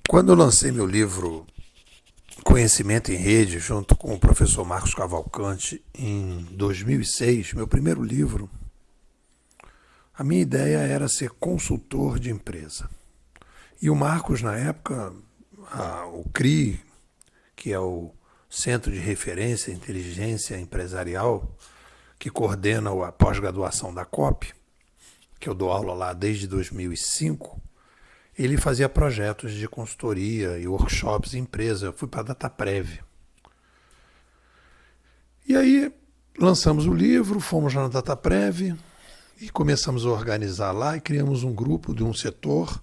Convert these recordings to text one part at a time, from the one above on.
Quando eu lancei meu livro Conhecimento em Rede, junto com o professor Marcos Cavalcante, em 2006, meu primeiro livro, a minha ideia era ser consultor de empresa. E o Marcos, na época, o CRI, que é o Centro de Referência e Inteligência Empresarial, que coordena a pós-graduação da COP, que eu dou aula lá desde 2005, ele fazia projetos de consultoria e workshops em empresa. Eu fui para a Dataprev. E aí lançamos o livro, fomos lá na Dataprev e começamos a organizar lá e criamos um grupo de um setor.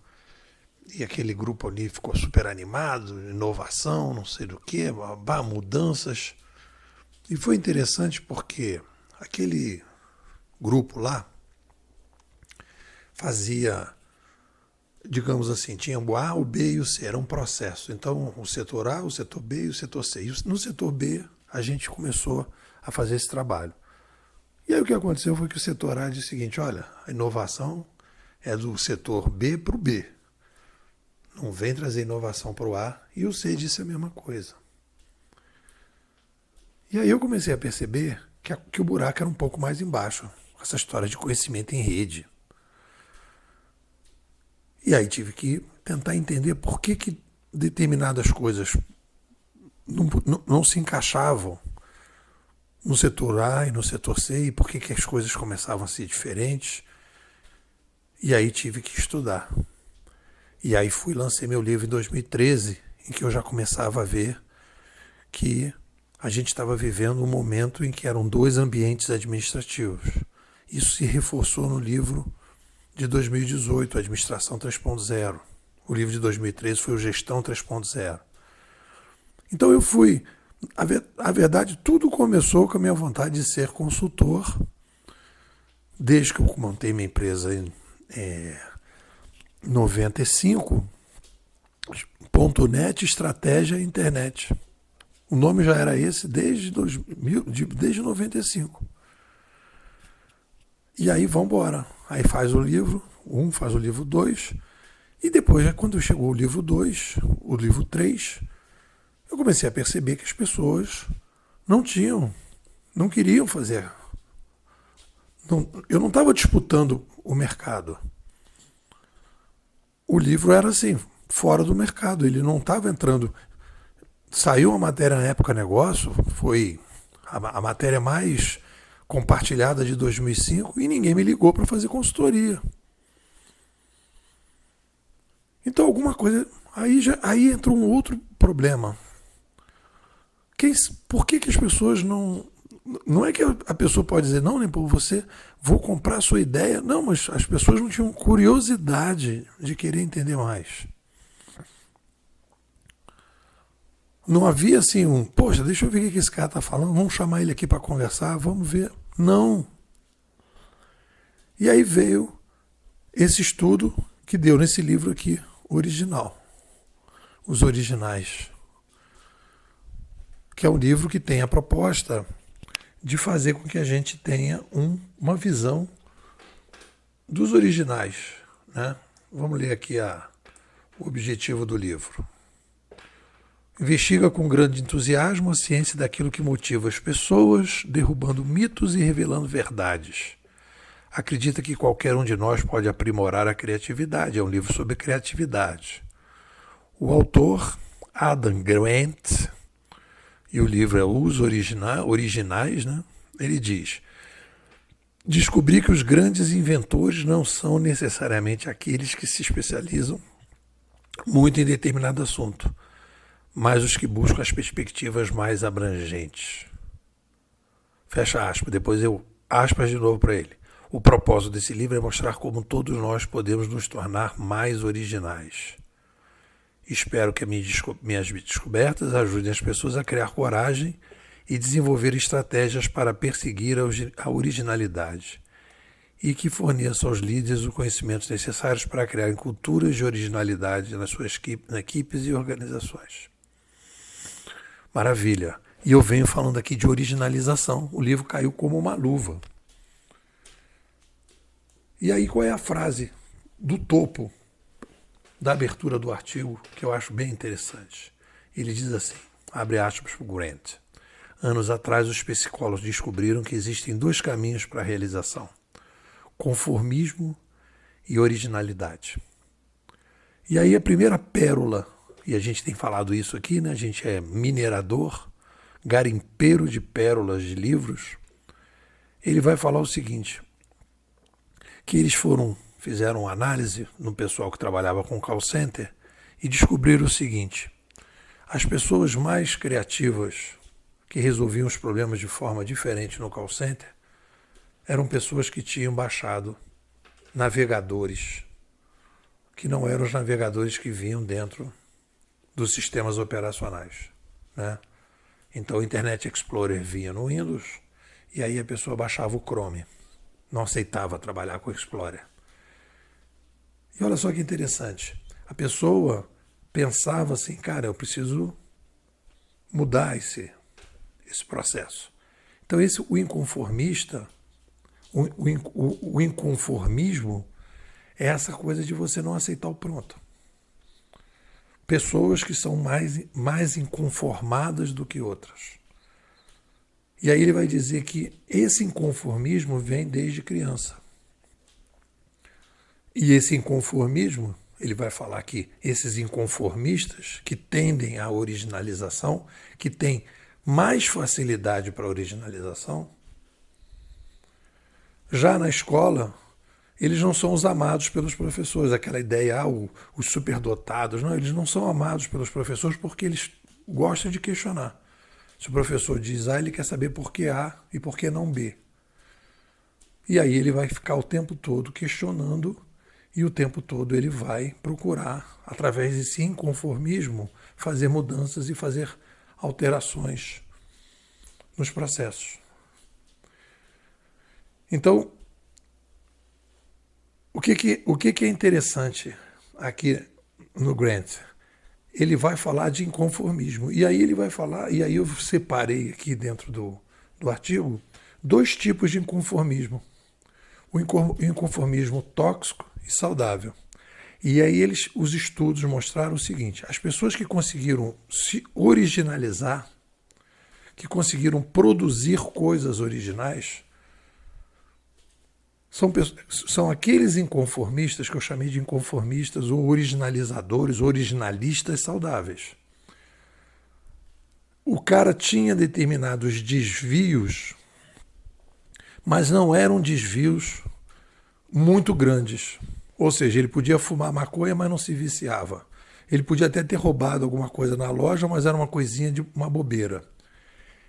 E aquele grupo ali ficou super animado, inovação, não sei do que, mudanças. E foi interessante porque aquele grupo lá fazia, digamos assim, tinha o A, o B e o C, era um processo. Então, o setor A, o setor B e o setor C. E no setor B, a gente começou a fazer esse trabalho. E aí o que aconteceu foi que o setor A disse o seguinte: olha, a inovação é do setor B para o B. Não vem trazer inovação para o A. E o C disse a mesma coisa. E aí eu comecei a perceber que o buraco era um pouco mais embaixo, essa história de conhecimento em rede. E aí tive que tentar entender por que determinadas coisas não se encaixavam no setor A e no setor C, e por que as coisas começavam a ser diferentes. E aí tive que estudar. E aí lancei meu livro em 2013, em que eu já começava a ver que a gente estava vivendo um momento em que eram dois ambientes administrativos. Isso se reforçou no livro de 2018, Administração 3.0. O livro de 2013 foi o Gestão 3.0. Então eu fui... A verdade, tudo começou com a minha vontade de ser consultor, desde que eu montei minha empresa em 95, .net, estratégia internet. O nome já era esse desde 95. E aí vamos embora. Aí faz o livro 1, faz o livro 2. E depois, quando chegou o livro 2, o livro 3, eu comecei a perceber que as pessoas não queriam fazer. Eu não estava disputando o mercado. O livro era assim, fora do mercado. Ele não estava entrando. Saiu uma matéria na Época Negócio, foi a matéria mais compartilhada de 2005, e ninguém me ligou para fazer consultoria. Então alguma coisa... Aí entrou um outro problema. Por que as pessoas não... Não é que a pessoa pode dizer, não, nem por você, vou comprar a sua ideia. Não, mas as pessoas não tinham curiosidade de querer entender mais. Não havia assim poxa, deixa eu ver o que esse cara está falando, vamos chamar ele aqui para conversar, vamos ver. Não. E aí veio esse estudo que deu nesse livro aqui, original. Os Originais. Que é um livro que tem a proposta de fazer com que a gente tenha uma visão dos originais. Né? Vamos ler aqui o objetivo do livro. Investiga com grande entusiasmo a ciência daquilo que motiva as pessoas, derrubando mitos e revelando verdades. Acredita que qualquer um de nós pode aprimorar a criatividade. É um livro sobre criatividade. O autor, Adam Grant, e o livro é Os Originais, né? Ele diz: descobri que os grandes inventores não são necessariamente aqueles que se especializam muito em determinado assunto, mas os que buscam as perspectivas mais abrangentes. Fecha aspas, depois eu aspas de novo para ele. O propósito desse livro é mostrar como todos nós podemos nos tornar mais originais. Espero que minhas descobertas ajudem as pessoas a criar coragem e desenvolver estratégias para perseguir a originalidade, e que forneçam aos líderes os conhecimentos necessários para criar culturas de originalidade nas suas equipes e organizações. Maravilha. E eu venho falando aqui de originalização. O livro caiu como uma luva. E aí qual é a frase do topo da abertura do artigo que eu acho bem interessante. Ele diz assim, abre aspas para o Grant. Anos atrás, os psicólogos descobriram que existem dois caminhos para a realização: conformismo e originalidade. E aí a primeira pérola, e a gente tem falado isso aqui, né? A gente é minerador, garimpeiro de pérolas de livros. Ele vai falar o seguinte, que eles fizeram uma análise no pessoal que trabalhava com call center e descobriram o seguinte: as pessoas mais criativas que resolviam os problemas de forma diferente no call center eram pessoas que tinham baixado navegadores que não eram os navegadores que vinham dentro dos sistemas operacionais, né? Então o Internet Explorer vinha no Windows e aí a pessoa baixava o Chrome, não aceitava trabalhar com o Explorer. E olha só que interessante, a pessoa pensava assim, cara, eu preciso mudar esse processo. Então o inconformista, o inconformismo é essa coisa de você não aceitar o pronto. Pessoas que são mais inconformadas do que outras. E aí ele vai dizer que esse inconformismo vem desde criança. E esse inconformismo, ele vai falar que esses inconformistas que tendem à originalização, que têm mais facilidade para a originalização, já na escola, eles não são os amados pelos professores. Aquela ideia, os superdotados, não, eles não são amados pelos professores porque eles gostam de questionar. Se o professor diz A, ele quer saber por que A e por que não B. E aí ele vai ficar o tempo todo questionando e o tempo todo ele vai procurar, através desse inconformismo, fazer mudanças e fazer alterações nos processos. Então, o que é interessante aqui no Grant? Ele vai falar de inconformismo. E aí ele vai falar, e aí eu separei aqui dentro do artigo, dois tipos de inconformismo. O inconformismo tóxico e saudável. E aí os estudos mostraram o seguinte: as pessoas que conseguiram se originalizar, que conseguiram produzir coisas originais, são aqueles inconformistas que eu chamei de inconformistas ou originalizadores, originalistas saudáveis. O cara tinha determinados desvios, mas não eram desvios muito grandes. Ou seja, ele podia fumar maconha, mas não se viciava. Ele podia até ter roubado alguma coisa na loja, mas era uma coisinha de uma bobeira.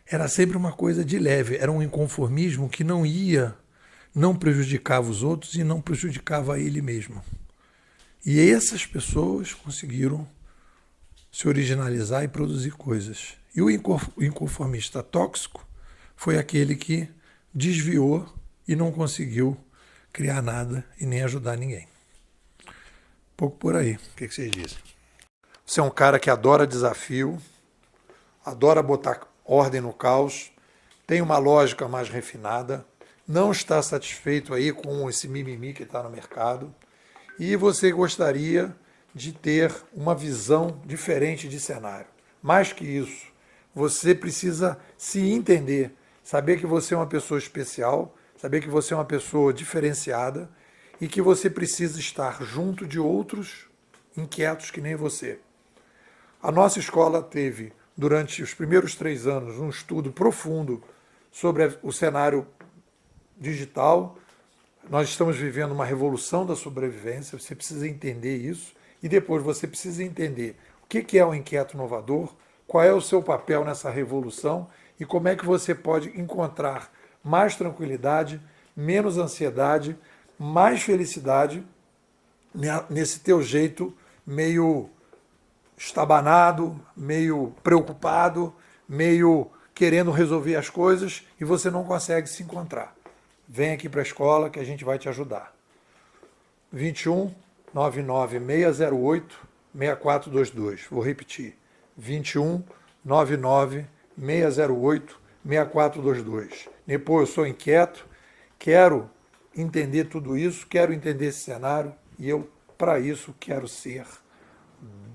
Era sempre uma coisa de leve, era um inconformismo que não prejudicava os outros e não prejudicava ele mesmo. E essas pessoas conseguiram se originalizar e produzir coisas. E o inconformista tóxico foi aquele que desviou e não conseguiu criar nada e nem ajudar ninguém. Um pouco por aí. O que vocês dizem? Você é um cara que adora desafio, adora botar ordem no caos, tem uma lógica mais refinada, não está satisfeito aí com esse mimimi que está no mercado e você gostaria de ter uma visão diferente de cenário. Mais que isso, você precisa se entender, saber que você é uma pessoa especial, saber que você é uma pessoa diferenciada e que você precisa estar junto de outros inquietos que nem você. A nossa escola teve, durante os primeiros 3 anos, um estudo profundo sobre o cenário digital. Nós estamos vivendo uma revolução da sobrevivência, você precisa entender isso, e depois você precisa entender o que é o inquieto inovador, qual é o seu papel nessa revolução e como é que você pode encontrar mais tranquilidade, menos ansiedade, mais felicidade nesse teu jeito meio estabanado, meio preocupado, meio querendo resolver as coisas e você não consegue se encontrar. Vem aqui para a escola que a gente vai te ajudar. 21 99 608 6422. Vou repetir. 21 99 608 6422. Depois eu sou inquieto, quero entender tudo isso, quero entender esse cenário e eu, para isso, quero ser